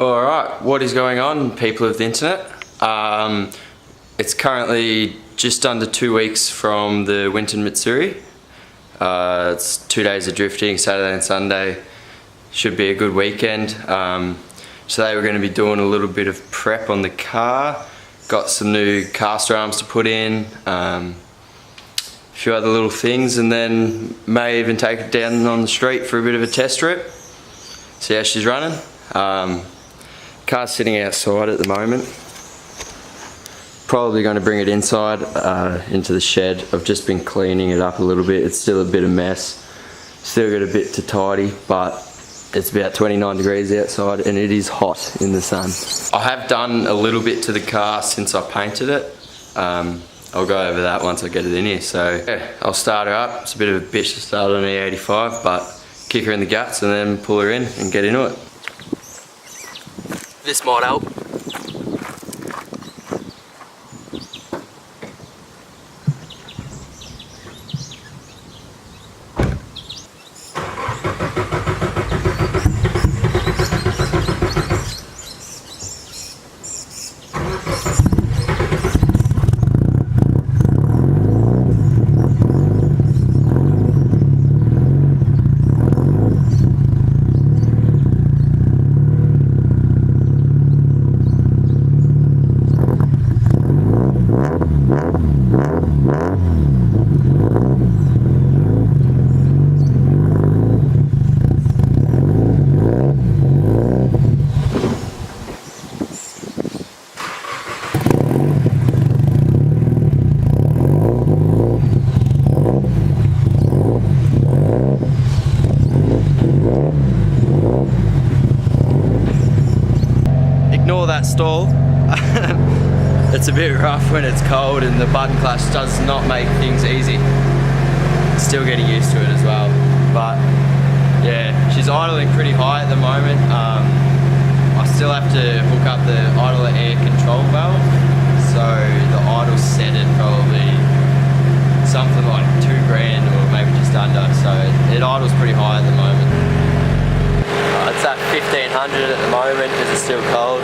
Alright, what is going on, people of the internet? It's currently just under 2 weeks from the Winton Matsuri. It's 2 days of drifting, Saturday and Sunday. Should be a good weekend. Today we're going to be doing a little bit of prep on the car. Got some new caster arms to put in, a few other little things, and then may even take it down on the street for a bit of a test rip. See how she's running. Car's sitting outside at the moment. Probably going to bring it inside into the shed. I've just been cleaning it up a little bit. It's still a bit of mess. Still got a bit to tidy, but it's about 29 degrees outside and it is hot in the sun. I have done a little bit to the car since I painted it. I'll go over that once I get it in here. So yeah, I'll start her up. It's a bit of a bitch to start on E85, but kick her in the guts and then pull her in and get into it. This might help. Ignore that stall. It's a bit rough when it's cold and the button clutch does not make things easy. Still getting used to it as well. But yeah, she's idling pretty high at the moment. I still have to hook up the idler air control valve. So the idle set at probably something like $2,000 or maybe just under. So it idles pretty high at the moment. It's at 1500 at the moment because it's still cold.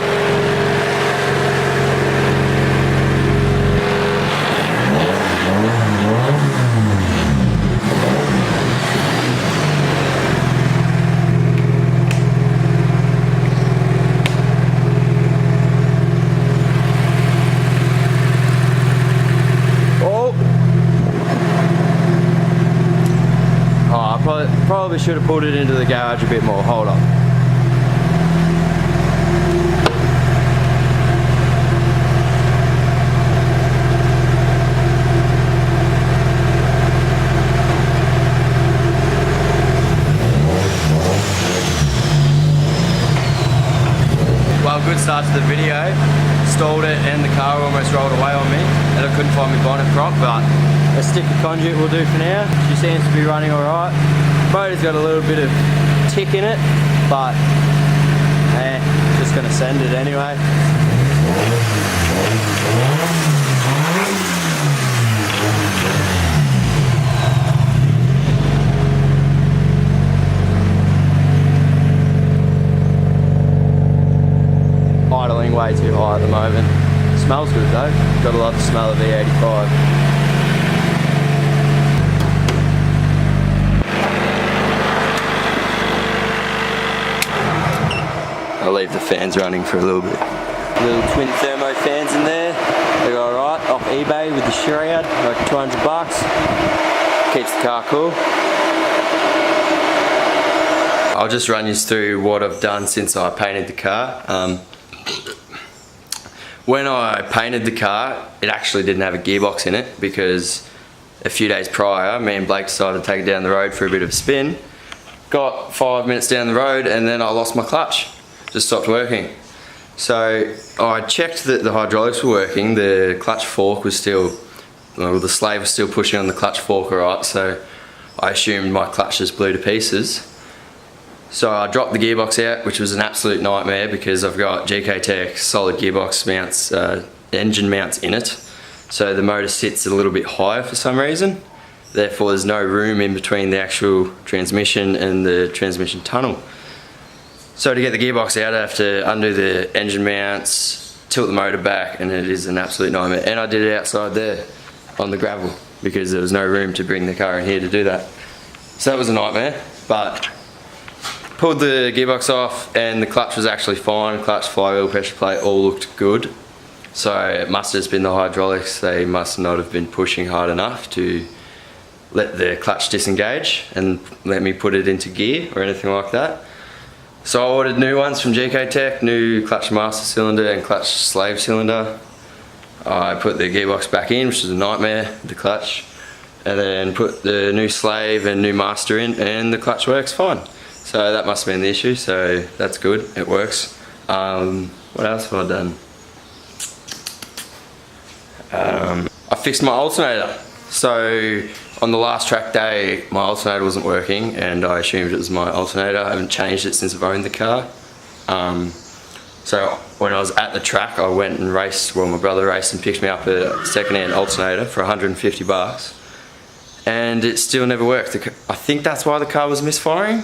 Probably should have pulled it into the garage a bit more. Hold on. Well, good start to the video. Stalled it and the car almost rolled away on me and I couldn't find my bonnet prop, but a stick of conduit will do for now. She seems to be running alright. Motor's got a little bit of tick in it, but just gonna send it anyway. Idling way too high at the moment. Smells good though. Got a lot of smell of E85. I'll leave the fans running for a little bit. Little twin thermo fans in there. They go alright, off eBay with the shroud, like 200 bucks. Keeps the car cool. I'll just run you through what I've done since I painted the car. When I painted the car, it actually didn't have a gearbox in it because a few days prior, me and Blake decided to take it down the road for a bit of a spin. Got 5 minutes down the road and then I lost my clutch. Just stopped working. So I checked that the hydraulics were working, the clutch fork was still, well, the slave was still pushing on the clutch fork alright, so I assumed my clutch just blew to pieces. So I dropped the gearbox out, which was an absolute nightmare because I've got GK Tech solid gearbox mounts, engine mounts in it. So the motor sits a little bit higher for some reason. Therefore there's no room in between the actual transmission and the transmission tunnel. So to get the gearbox out, I have to undo the engine mounts, tilt the motor back, and it is an absolute nightmare. And I did it outside there on the gravel because there was no room to bring the car in here to do that. So that was a nightmare, but pulled the gearbox off and the clutch was actually fine. Clutch, flywheel, pressure plate all looked good. So it must have just been the hydraulics. They must not have been pushing hard enough to let the clutch disengage and let me put it into gear or anything like that. So I ordered new ones from GK Tech, new clutch master cylinder and clutch slave cylinder. I put the gearbox back in, which is a nightmare, the clutch, and then put the new slave and new master in, and the clutch works fine. So that must have been the issue, so that's good, it works. What else have I done? I fixed my alternator. So on the last track day, my alternator wasn't working and I assumed it was my alternator. I haven't changed it since I've owned the car. So when I was at the track, I went and raced, well, my brother raced and picked me up a second-hand alternator for 150 bucks. And it still never worked. I think that's why the car was misfiring.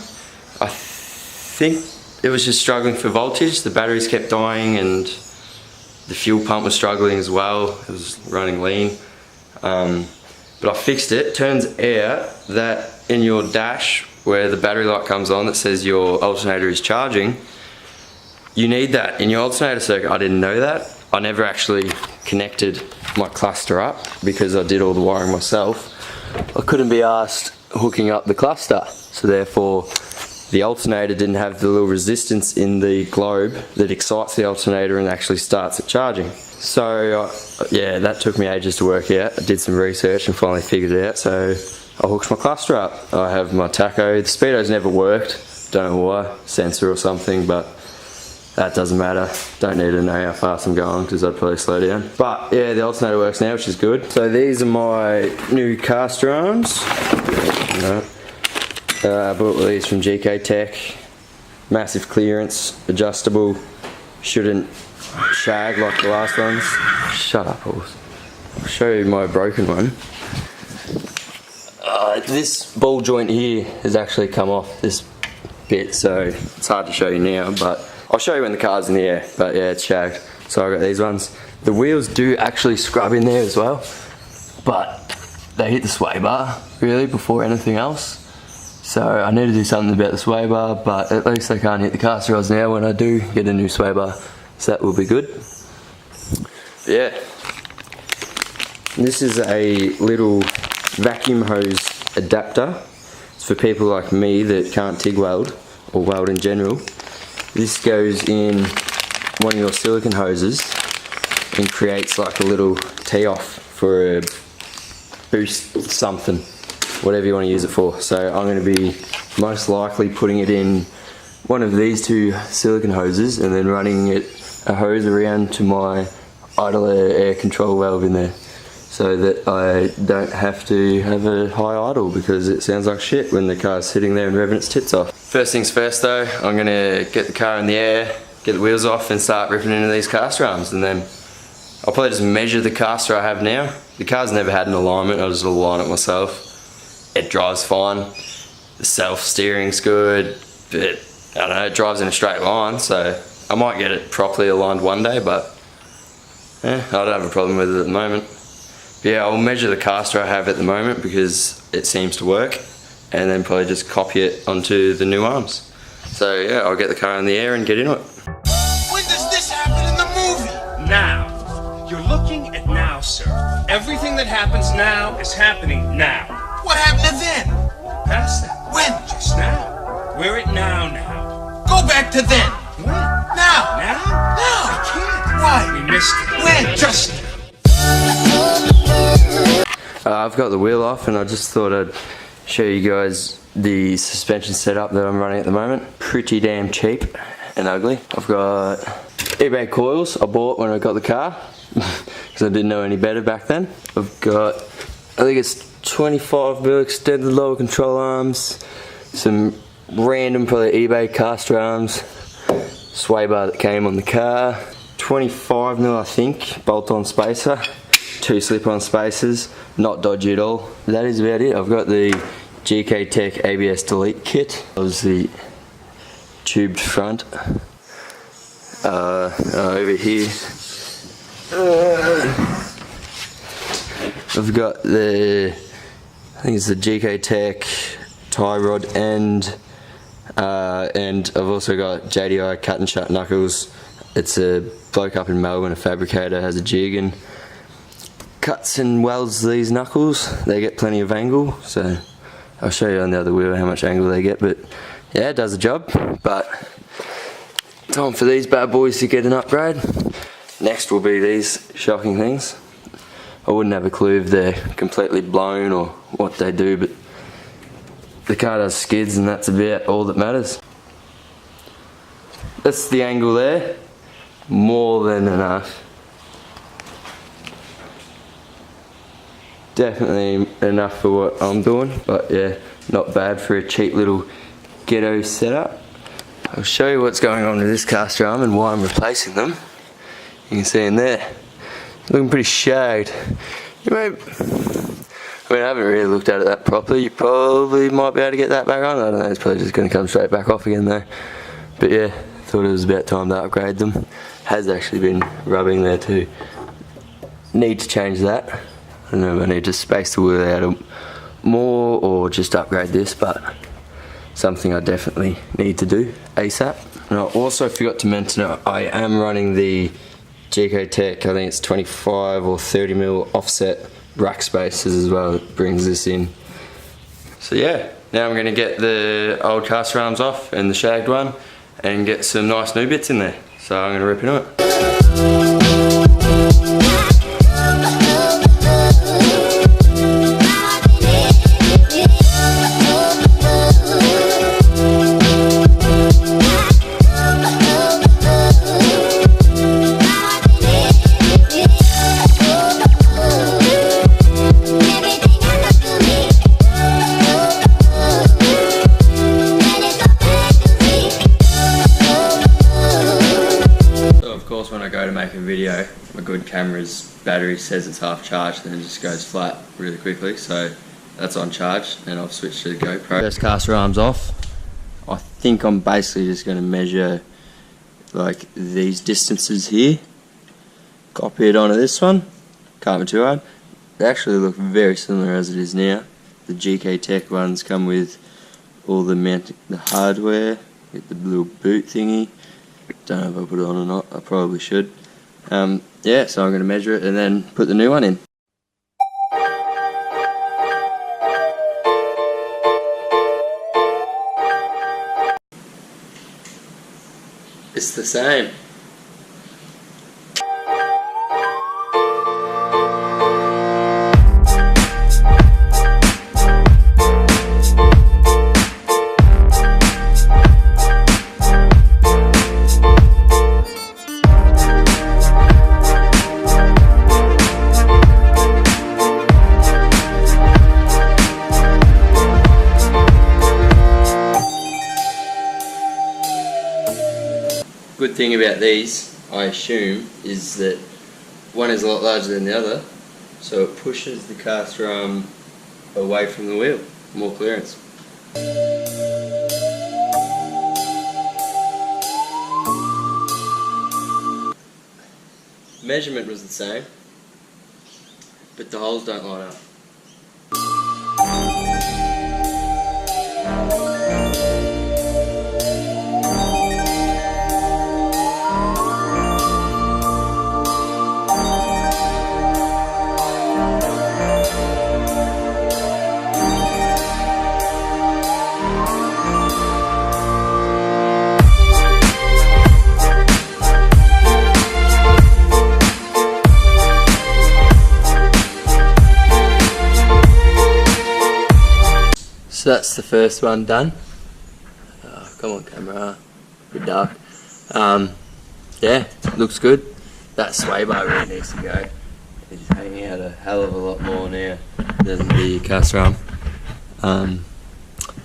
I think it was just struggling for voltage. The batteries kept dying and the fuel pump was struggling as well. It was running lean. But I fixed it. Turns out that in your dash where the battery light comes on that says your alternator is charging, you need that in your alternator circuit. I didn't know that. I never actually connected my cluster up because I did all the wiring myself. I couldn't be asked hooking up the cluster, so therefore the alternator didn't have the little resistance in the globe that excites the alternator and actually starts it charging. So yeah, that took me ages to work out. I did some research and finally figured it out, so I hooked my cluster up. I have my tacho. The speedo's never worked, don't know why, sensor or something, but that doesn't matter. Don't need to know how fast I'm going because I'd probably slow down. But yeah, the alternator works now, which is good. So these are my new caster arms. I bought these from GK Tech. Massive clearance, adjustable, shouldn't shag like the last ones. Shut up, horse. I'll show you my broken one. This ball joint here has actually come off this bit, so it's hard to show you now, but I'll show you when the car's in the air. But yeah, it's shagged. So I got these ones. The wheels do actually scrub in there as well, but they hit the sway bar really before anything else. So I need to do something about the sway bar, but at least I can't hit the caster rods now when I do get a new sway bar. So that will be good. Yeah. This is a little vacuum hose adapter. It's for people like me that can't TIG weld or weld in general. This goes in one of your silicone hoses and creates like a little tee-off for a boost something, whatever you want to use it for. So I'm going to be most likely putting it in one of these two silicone hoses and then running a hose around to my idle air control valve in there, so that I don't have to have a high idle because it sounds like shit when the car's sitting there and revving its tits off. First things first though, I'm going to get the car in the air, get the wheels off and start ripping into these caster arms, and then I'll probably just measure the caster I have now. The car's never had an alignment, I'll just align it myself. It drives fine, the self-steering's good, but I don't know, it drives in a straight line, so I might get it properly aligned one day, but I don't have a problem with it at the moment. But yeah, I'll measure the caster I have at the moment because it seems to work, and then probably just copy it onto the new arms. So yeah, I'll get the car in the air and get into it. When does this happen in the movie? Now. You're looking at now, sir. Everything that happens now is happening now. What happened to then? Past that. When? Just now. We're at now. Go back to then. When? Now. Now? Now. I can't. Why? We missed it. When? Just I've got the wheel off and I just thought I'd show you guys the suspension setup that I'm running at the moment. Pretty damn cheap and ugly. I've got eBay coils I bought when I got the car because I didn't know any better back then. I've got, I think it's 25mm extended lower control arms, some random probably eBay caster arms, sway bar that came on the car, 25mm I think bolt-on spacer, 2 slip-on spacers, not dodgy at all. That is about it. I've got the GK Tech ABS delete kit. Obviously tubed front. Over here I've got I think it's the GK Tech tie rod end, and I've also got JDI cut and shut knuckles. It's a bloke up in Melbourne, a fabricator, has a jig and cuts and welds these knuckles. They get plenty of angle, so I'll show you on the other wheel how much angle they get, but yeah, it does the job. But time for these bad boys to get an upgrade. Next will be these shocking things. I wouldn't have a clue if they're completely blown or what they do, but the car does skids and that's about all that matters. That's the angle there, more than enough. Definitely enough for what I'm doing, but yeah, not bad for a cheap little ghetto setup. I'll show you what's going on with this caster arm and why I'm replacing them. You can see in there, looking pretty shagged. I mean, I haven't really looked at it that properly. You probably might be able to get that back on. I don't know, it's probably just going to come straight back off again though. But yeah, thought it was about time to upgrade them. Has actually been rubbing there too. Need to change that. I don't know if I need to space the wheel out more or just upgrade this, but something I definitely need to do ASAP. And I also forgot to mention I am running the GK Tech, I think it's 25 or 30mm offset rack spaces as well. It brings this in. So yeah, now I'm going to get the old caster arms off and the shagged one and get some nice new bits in there. So I'm going to rip into it. When I go to make a video, my good camera's battery says it's half charged, then it just goes flat really quickly, so that's on charge and I've switched to the GoPro. First caster arms off. I think I'm basically just going to measure like these distances here, copy it onto this one, can't be too hard. They actually look very similar as it is now. The GK Tech ones come with all the hardware, with the little boot thingy. Don't know if I put it on or not, I probably should. Yeah, so I'm going to measure it and then put the new one in. It's the same. Good thing about these, I assume, is that one is a lot larger than the other, so it pushes the caster arm away from the wheel, more clearance. Measurement was the same, but the holes don't line up. So that's the first one done. Oh, come on camera, a bit dark. Yeah, looks good. That sway bar really needs to go. It's hanging out a hell of a lot more now than the caster arm.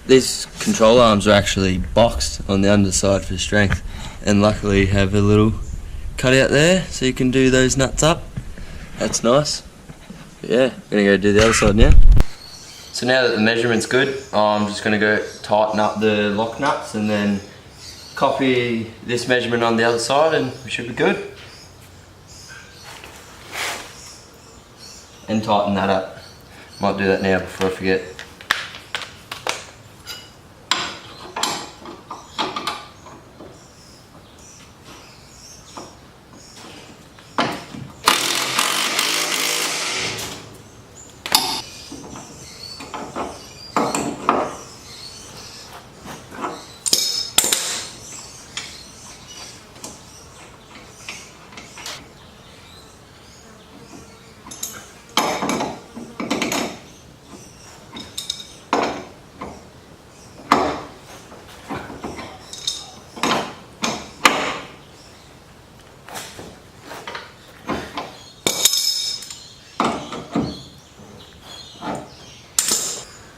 These control arms are actually boxed on the underside for strength, and luckily have a little cutout there so you can do those nuts up. That's nice. But yeah, I'm gonna go do the other side now. So now that the measurement's good, I'm just going to go tighten up the lock nuts and then copy this measurement on the other side and we should be good. And tighten that up. Might do that now before I forget.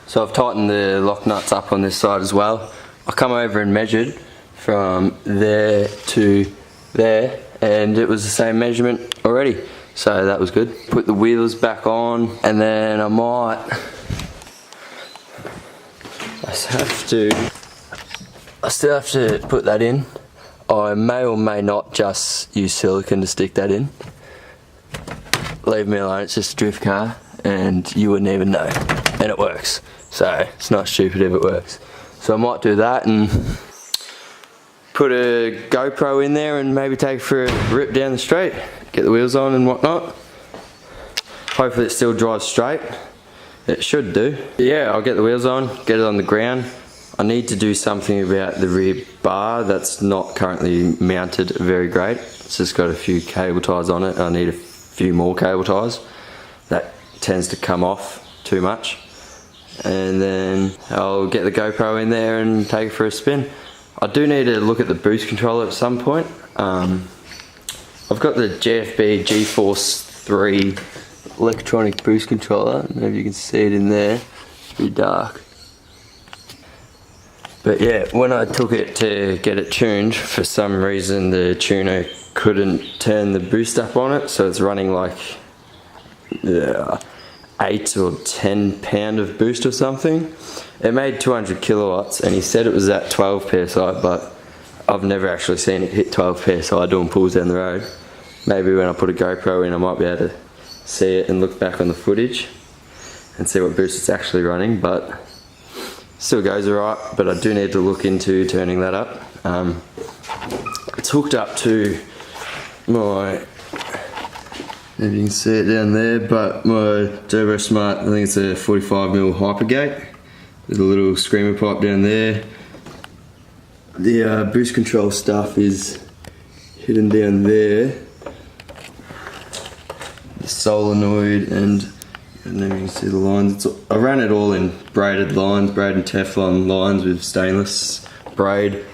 So I've tightened the lock nuts up on this side as well. I come over and measured from there to there and it was the same measurement already. So that was good. Put the wheels back on and then I still have to put that in. I may or may not just use silicone to stick that in. Leave me alone, it's just a drift car and you wouldn't even know. And it works. So it's not stupid if it works. So I might do that and put a GoPro in there and maybe take it for a rip down the street. Get the wheels on and whatnot. Hopefully it still drives straight. It should do. Yeah, I'll get the wheels on, get it on the ground. I need to do something about the rear bar that's not currently mounted very great. It's just got a few cable ties on it. I need a few more cable ties. That tends to come off too much. And then I'll get the GoPro in there and take it for a spin. I do need to look at the boost controller at some point. I've got the GFB G-Force 3 electronic boost controller. I don't know if you can see it in there. It's pretty dark. But yeah, when I took it to get it tuned, for some reason the tuner couldn't turn the boost up on it, so it's running like 8 or 10 pound of boost or something. It made 200 kilowatts and he said it was at 12 psi, but I've never actually seen it hit 12 psi doing pulls down the road. Maybe when I put a GoPro in I might be able to see it and look back on the footage and see what boost it's actually running, but still goes alright. But I do need to look into turning that up. It's hooked up to my, if you can see it down there, but my Turbo Smart, I think it's a 45mm Hypergate. There's a little screamer pipe down there. The boost control stuff is hidden down there. The solenoid, and I don't know if you can see the lines. I ran it all in braided lines, braided Teflon lines with stainless braid.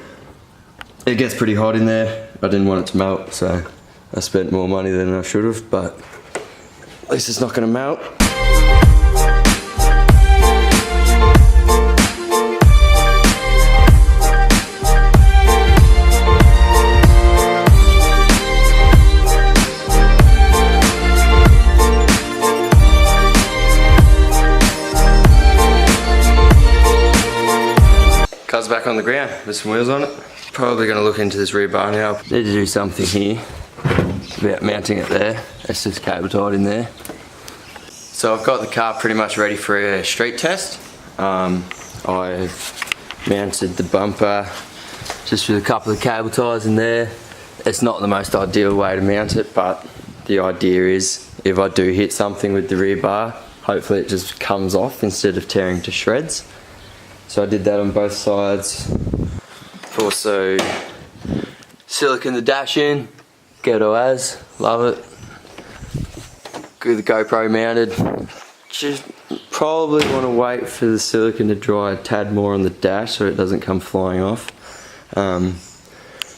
It gets pretty hot in there. I didn't want it to melt, so I spent more money than I should have, but at least it's not going to melt. Car's back on the ground with some wheels on it. Probably going to look into this rear bar now. Need to do something here about mounting it there. It's just cable tied in there. So I've got the car pretty much ready for a street test. I've mounted the bumper just with a couple of cable ties in there. It's not the most ideal way to mount it, but the idea is if I do hit something with the rear bar, hopefully it just comes off instead of tearing to shreds. So I did that on both sides. Also silicone the dash in, ghetto as, love it. Good, the GoPro mounted. Just probably want to wait for the silicone to dry a tad more on the dash so it doesn't come flying off. But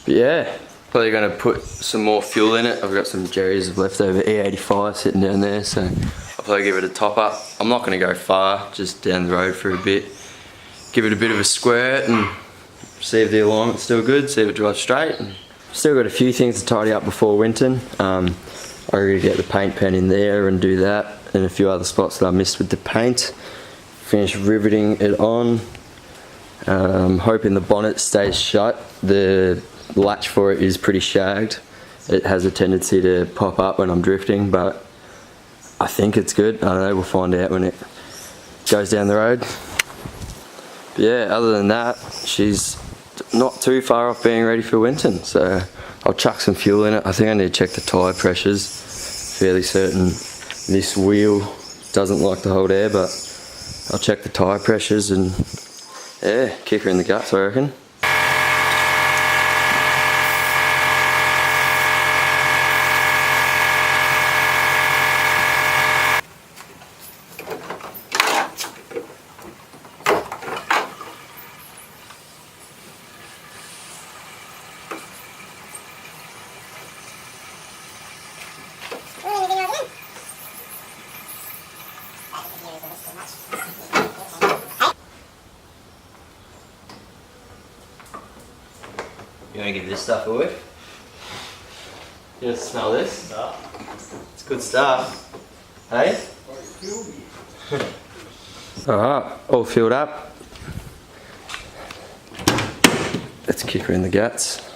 yeah, probably going to put some more fuel in it. I've got some Jerry's of leftover E85 sitting down there, so I'll probably give it a top up. I'm not going to go far, just down the road for a bit. Give it a bit of a squirt and see if the alignment's still good, see if it drives straight. Still got a few things to tidy up before Winton. I gotta get the paint pen in there and do that, and a few other spots that I missed with the paint. Finish riveting it on. Hoping the bonnet stays shut. The latch for it is pretty shagged. It has a tendency to pop up when I'm drifting, but I think it's good. I don't know, we'll find out when it goes down the road. But yeah, other than that, she's not too far off being ready for Winton, so I'll chuck some fuel in it. I think I need to check the tyre pressures. Fairly certain this wheel doesn't like to hold air, but I'll check the tyre pressures and yeah, kick her in the guts, I reckon. You want to give this stuff away? You want to smell this? No. It's good stuff. Hey? Alright, all filled up. Let's kick her in the guts.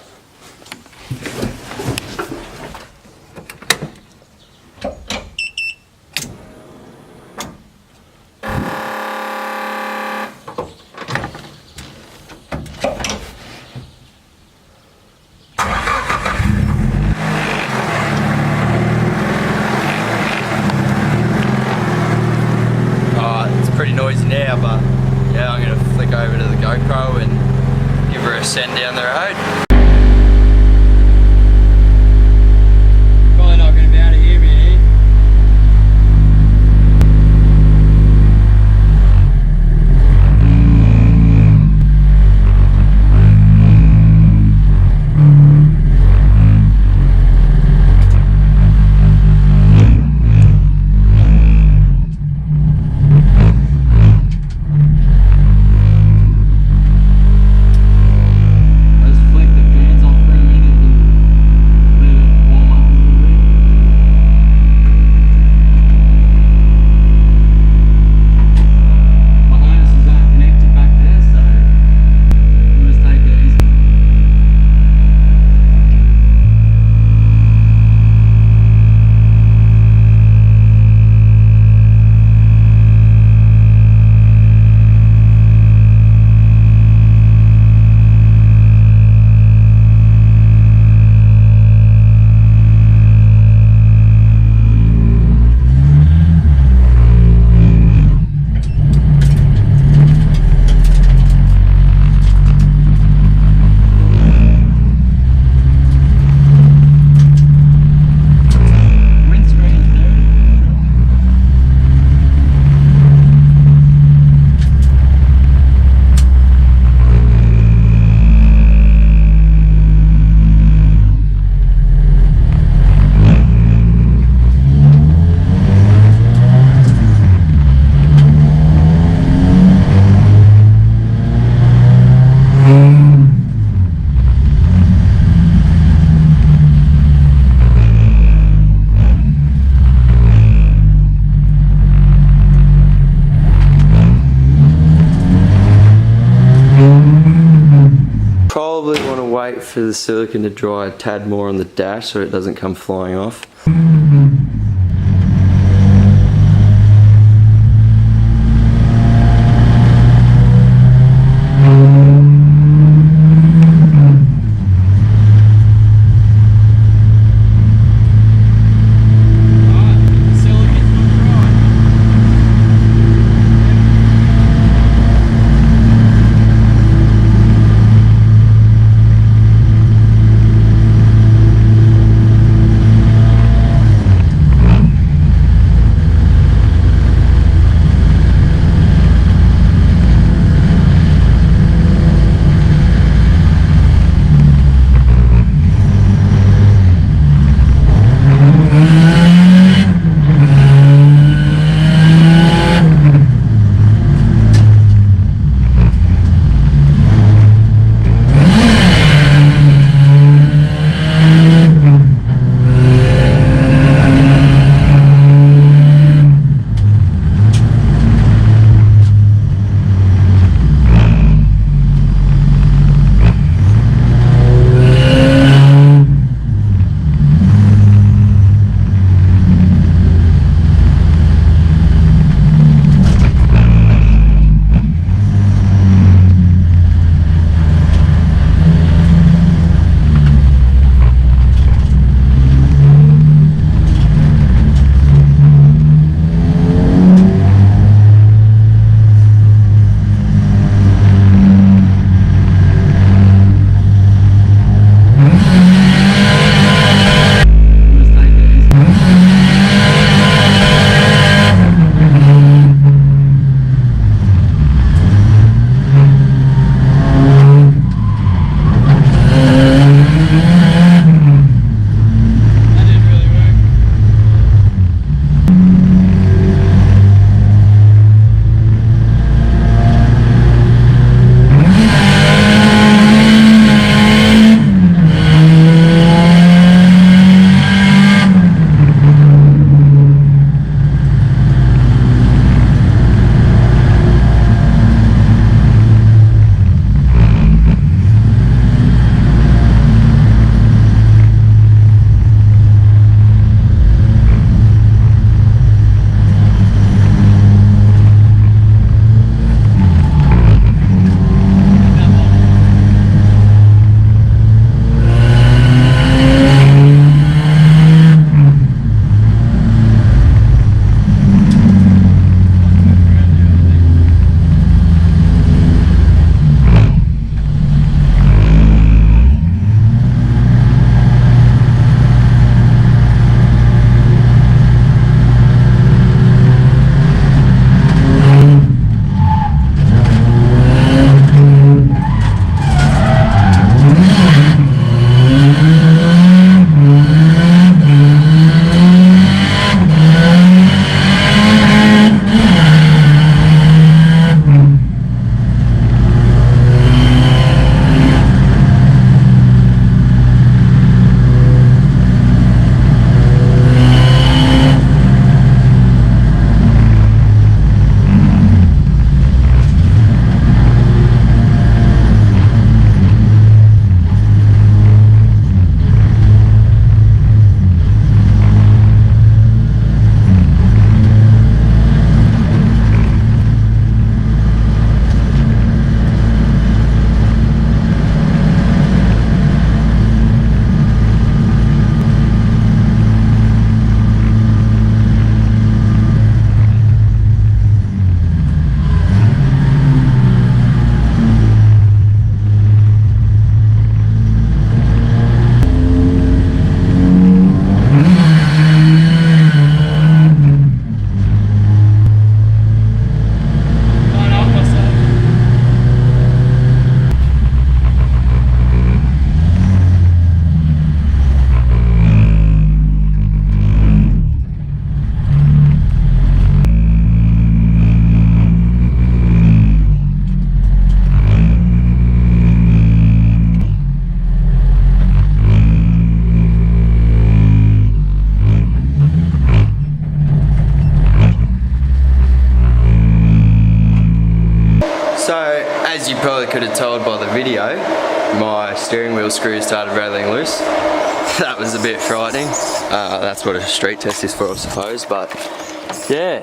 Noisy now, but yeah, I'm going to flick over to the GoPro and give her a send down the road. Probably not going to be able to hear me, eh? Probably want to wait for the silicone to dry a tad more on the dash so it doesn't come flying off. probably could have told by the video, my steering wheel screw started rattling loose. That was a bit frightening. That's what a street test is for, I suppose, but yeah.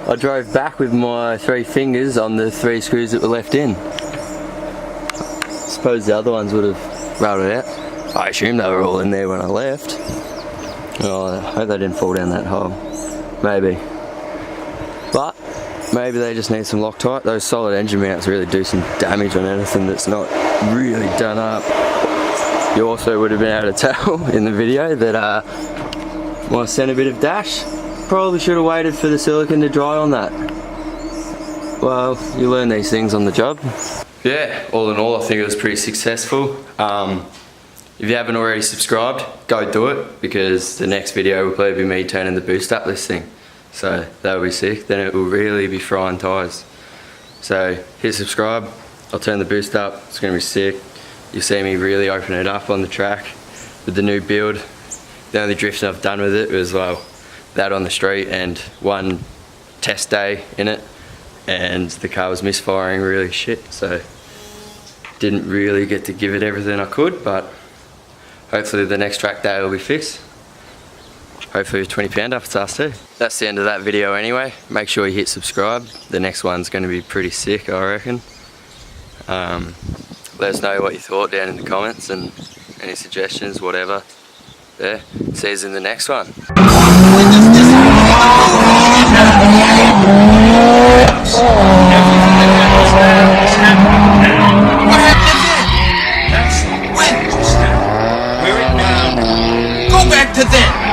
I drove back with my 3 fingers on the 3 screws that were left in. I suppose the other ones would have rattled out. I assume they were all in there when I left. Oh, I hope they didn't fall down that hole. Maybe. But maybe they just need some Loctite. Those solid engine mounts really do some damage on anything that's not really done up. You also would have been able to tell in the video that my centre bit of dash, probably should have waited for the silicone to dry on that. Well, you learn these things on the job. Yeah, all in all, I think it was pretty successful. If you haven't already subscribed, go do it, because the next video will probably be me turning the boost up this thing. So that'll be sick, then it will really be frying tyres. So hit subscribe, I'll turn the boost up, it's going to be sick. You'll see me really open it up on the track with the new build. The only drifting I've done with it was, well, that on the street and one test day in it, and the car was misfiring really shit, so didn't really get to give it everything I could, but hopefully the next track day will be fixed. Hopefully with 20 pound up, it's us too. That's the end of that video anyway. Make sure you hit subscribe. The next one's going to be pretty sick, I reckon. Let us know what you thought down in the comments and any suggestions, whatever. Yeah, see you in the next one. Go back to then.